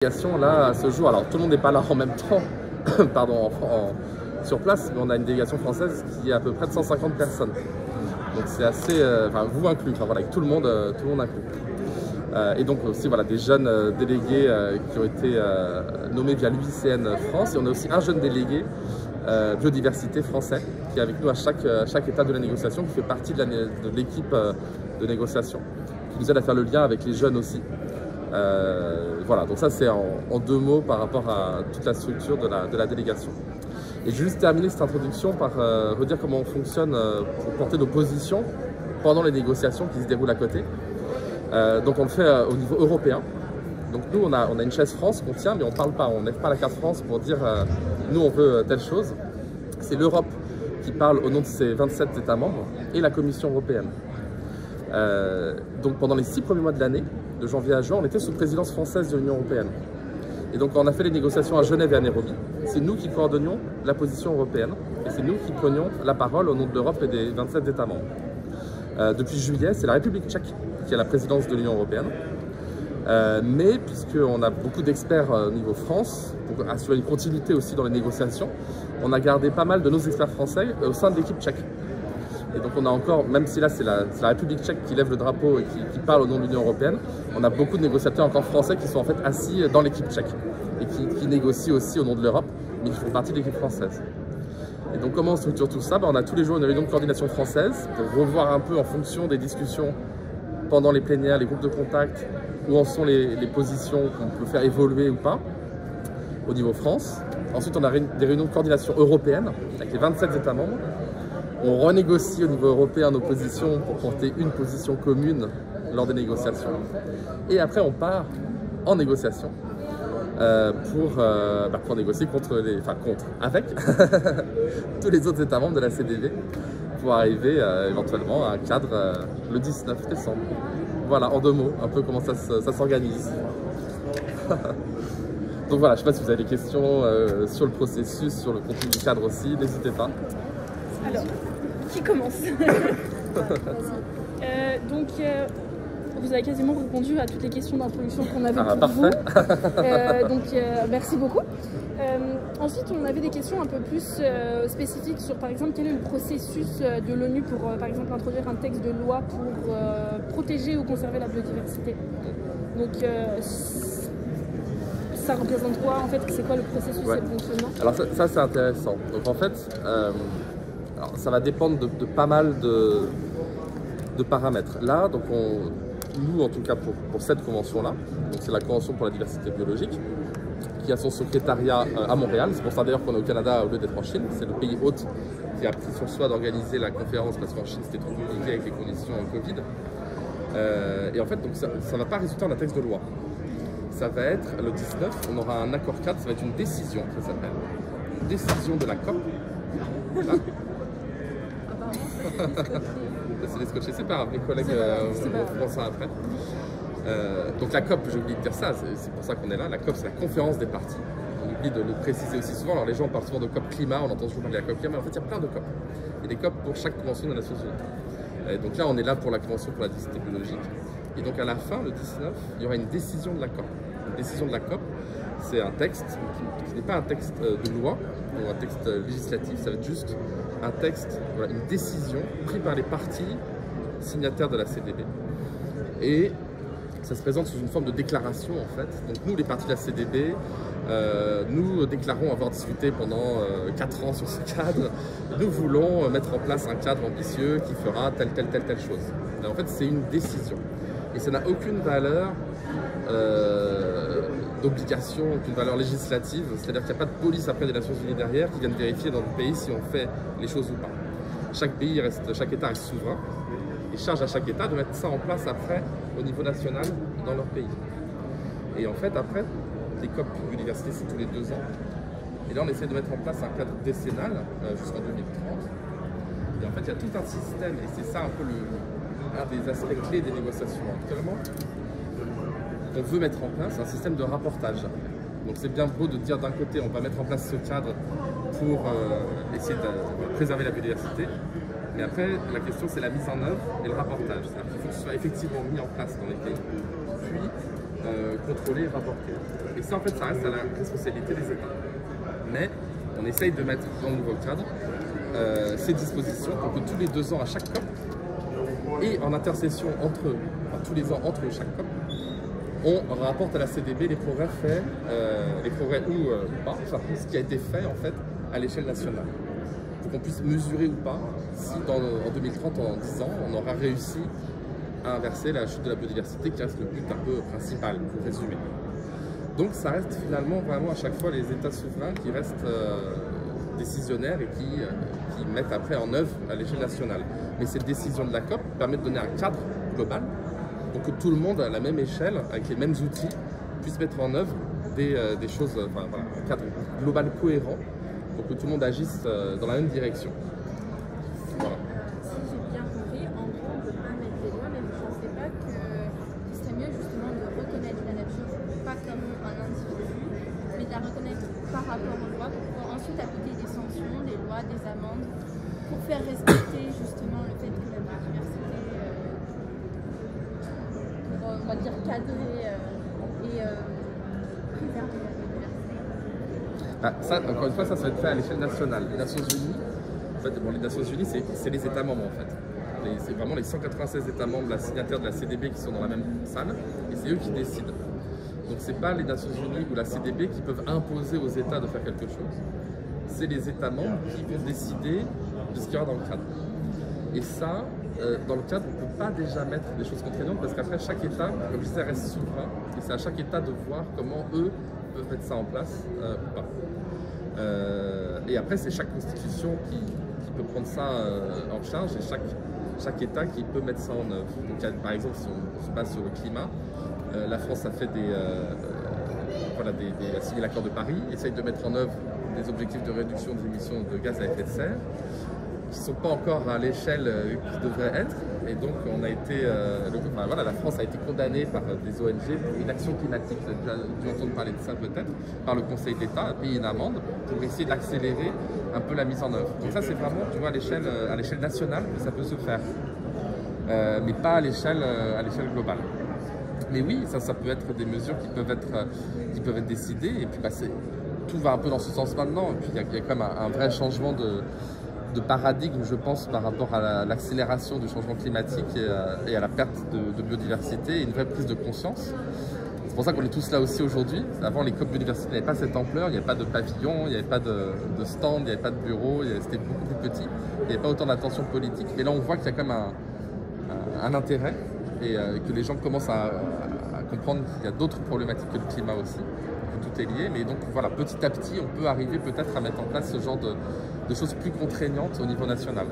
Là, à ce jour, alors tout le monde n'est pas là en même temps, pardon, sur place, mais on a une délégation française qui est à peu près de 150 personnes. Donc c'est assez, enfin vous inclus, enfin voilà, avec tout le monde inclus. Et donc aussi voilà, des jeunes délégués qui ont été nommés via l'UICN France. Et on a aussi un jeune délégué biodiversité français qui est avec nous à chaque étape de la négociation, qui fait partie de l'équipe de négociation, qui nous aide à faire le lien avec les jeunes aussi. Voilà, donc ça c'est en deux mots par rapport à toute la structure de la délégation. Et je vais juste terminer cette introduction par redire comment on fonctionne pour porter nos positions pendant les négociations qui se déroulent à côté. Donc on le fait au niveau européen. Donc nous on a une chaise France qu'on tient, mais on ne parle pas, on n'élève pas la carte France pour dire nous on veut telle chose. C'est l'Europe qui parle au nom de ses 27 États membres et la Commission européenne. Donc pendant les 6 premiers mois de l'année, de janvier à juin, on était sous présidence française de l'Union européenne. Et donc quand on a fait les négociations à Genève et à Nairobi, c'est nous qui coordonnions la position européenne et c'est nous qui prenions la parole au nom de l'Europe et des 27 États membres. Depuis juillet, c'est la République tchèque qui a la présidence de l'Union européenne. Mais puisqu'on a beaucoup d'experts au niveau France, pour assurer une continuité aussi dans les négociations, on a gardé pas mal de nos experts français au sein de l'équipe tchèque. Et donc on a encore, même si là c'est la République tchèque qui lève le drapeau et qui parle au nom de l'Union européenne, on a beaucoup de négociateurs encore français qui sont en fait assis dans l'équipe tchèque et qui négocient aussi au nom de l'Europe, mais qui font partie de l'équipe française. Et donc comment on structure tout ça? On a tous les jours une réunion de coordination française pour revoir un peu en fonction des discussions pendant les plénières, les groupes de contact, où en sont les positions qu'on peut faire évoluer ou pas au niveau France. Ensuite on a des réunions de coordination européenne avec les 27 États membres. On renégocie au niveau européen nos positions pour porter une position commune lors des négociations. Et après, on part en négociation pour négocier avec tous les autres États membres de la CDV pour arriver éventuellement à un cadre le 19 décembre. Voilà, en deux mots, un peu comment ça s'organise. Donc voilà, je ne sais pas si vous avez des questions sur le processus, sur le contenu du cadre aussi, n'hésitez pas. Alors, qui commence? Vous avez quasiment répondu à toutes les questions d'introduction qu'on avait pour parfait. vous. Merci beaucoup. Ensuite, on avait des questions un peu plus spécifiques sur, par exemple, quel est le processus de l'ONU pour, par exemple, introduire un texte de loi pour protéger ou conserver la biodiversité. Donc, ça représente quoi, en fait? C'est quoi le processus et le fonctionnement? Alors ça c'est intéressant. Donc en fait, alors, ça va dépendre de pas mal de paramètres. Là, donc nous en tout cas pour cette convention-là, c'est la Convention pour la diversité biologique, qui a son secrétariat à Montréal. C'est pour ça d'ailleurs qu'on est au Canada au lieu d'être en Chine. C'est le pays hôte qui a pris sur soi d'organiser la conférence parce qu'en Chine c'était trop compliqué avec les conditions Covid. Et en fait, donc, ça ne va pas résulter en un texte de loi. Ça va être le 19, on aura un accord cadre, ça va être une décision, ça s'appelle. Une décision de la COP. Là. C'est les scotchés, c'est pas grave, mes collègues feront ça après. Donc la COP, j'ai oublié de dire ça, c'est pour ça qu'on est là. La COP, c'est la conférence des parties. On oublie de le préciser aussi souvent. Alors les gens parlent souvent de COP climat, on entend toujours parler de la COP climat, mais en fait il y a plein de COP. Il y a des COP pour chaque convention des Nations Unies. Donc là, on est là pour la convention pour la diversité biologique. Et donc à la fin, le 19, il y aura une décision de la COP. Une décision de la COP, c'est un texte qui n'est pas un texte de loi ou un texte législatif, ça va être juste un texte, voilà, une décision prise par les parties signataires de la CDB. Et ça se présente sous une forme de déclaration en fait. Donc nous, les parties de la CDB, nous déclarons avoir discuté pendant 4 ans sur ce cadre. Nous voulons mettre en place un cadre ambitieux qui fera telle chose. Et en fait, c'est une décision. Et ça n'a aucune valeur d'obligation, aucune valeur législative. C'est-à-dire qu'il n'y a pas de police après des Nations Unies derrière qui viennent vérifier dans le pays si on fait les choses ou pas. Chaque État reste souverain et charge à chaque État de mettre ça en place après au niveau national dans leur pays. Et en fait, après, les COP biodiversité, c'est tous les 2 ans. Et là, on essaie de mettre en place un cadre décennal jusqu'en 2030. Et en fait, il y a tout un système, et c'est ça un peu un des aspects clés des négociations actuellement. On veut mettre en place un système de rapportage. Donc c'est bien beau de dire d'un côté, on va mettre en place ce cadre pour essayer de préserver la biodiversité. Mais après, la question, c'est la mise en œuvre et le rapportage. C'est-à-dire qu'il faut que ce soit effectivement mis en place dans les pays. Puis, contrôlés et rapportés. Et ça, en fait, ça reste à la responsabilité des États. Mais on essaye de mettre dans le nouveau cadre ces dispositions pour que tous les 2 ans à chaque COP et en intercession tous les ans entre chaque COP, on rapporte à la CDB les progrès faits, les progrès ou pas, enfin, ce qui a été fait en fait à l'échelle nationale. Pour qu'on puisse mesurer ou pas si en 2030, en 10 ans, on aura réussi à inverser la chute de la biodiversité qui reste le but un peu principal, pour résumer. Donc ça reste finalement vraiment à chaque fois les États souverains qui restent décisionnaires et qui mettent après en œuvre à l'échelle nationale. Mais cette décision de la COP permet de donner un cadre global pour que tout le monde, à la même échelle, avec les mêmes outils, puisse mettre en œuvre des choses, enfin, voilà, un cadre global cohérent pour que tout le monde agisse dans la même direction. Voilà. Si j'ai bien compris, en gros, on ne peut pas mettre des lois, mais vous ne pensez pas que ce serait mieux justement de reconnaître la nature, pas comme un individu, mais de la reconnaître par rapport aux lois, pour ensuite appliquer des sanctions, des lois, des amendes, pour faire respecter justement le fait que la biodiversité, pour, on va dire, cadrer et préserver la biodiversité. Ça, encore une fois, ça va être fait à l'échelle nationale. Les Nations Unies, en fait, les Nations Unies, c'est les États membres en fait. C'est vraiment les 196 États membres, la signataire de la CDB qui sont dans la même salle, et c'est eux qui décident. Donc c'est pas les Nations Unies ou la CDB qui peuvent imposer aux États de faire quelque chose. C'est les États membres qui vont décider de ce qu'il y aura dans le cadre. Et ça, dans le cadre, on ne peut pas déjà mettre des choses contraignantes parce qu'après chaque État, comme je disais, reste souverain et c'est à chaque État de voir comment eux peuvent mettre ça en place ou pas. Et après, c'est chaque constitution qui peut prendre ça en charge et chaque État qui peut mettre ça en œuvre. Donc, par exemple, si on se base sur le climat, la France a fait a signé l'accord de Paris, essaye de mettre en œuvre des objectifs de réduction des émissions de gaz à effet de serre qui ne sont pas encore à l'échelle qui devraient être. Et donc, on a été, la France a été condamnée par des ONG pour inaction climatique. Vous avez déjà dû entendre parler de ça peut-être, par le Conseil d'État, a payé une amende pour essayer d'accélérer un peu la mise en œuvre. Donc ça, c'est vraiment, tu vois, à l'échelle nationale que ça peut se faire, mais pas à l'échelle globale. Mais oui, ça peut être des mesures qui peuvent être décidées. Et puis, tout va un peu dans ce sens maintenant. Et puis, il y a quand même un vrai changement de paradigme, je pense, par rapport à l'accélération du changement climatique et à la perte de biodiversité et une vraie prise de conscience. C'est pour ça qu'on est tous là aussi aujourd'hui. Avant, les COP biodiversité n'avaient pas cette ampleur, il n'y avait pas de pavillon, il n'y avait pas de stand, il n'y avait pas de bureau, c'était beaucoup plus petit, il n'y avait pas autant d'attention politique. Mais là, on voit qu'il y a quand même un intérêt et que les gens commencent à comprendre qu'il y a d'autres problématiques que le climat aussi, que tout est lié. Mais donc voilà, petit à petit, on peut arriver peut-être à mettre en place ce genre de choses plus contraignantes au niveau national.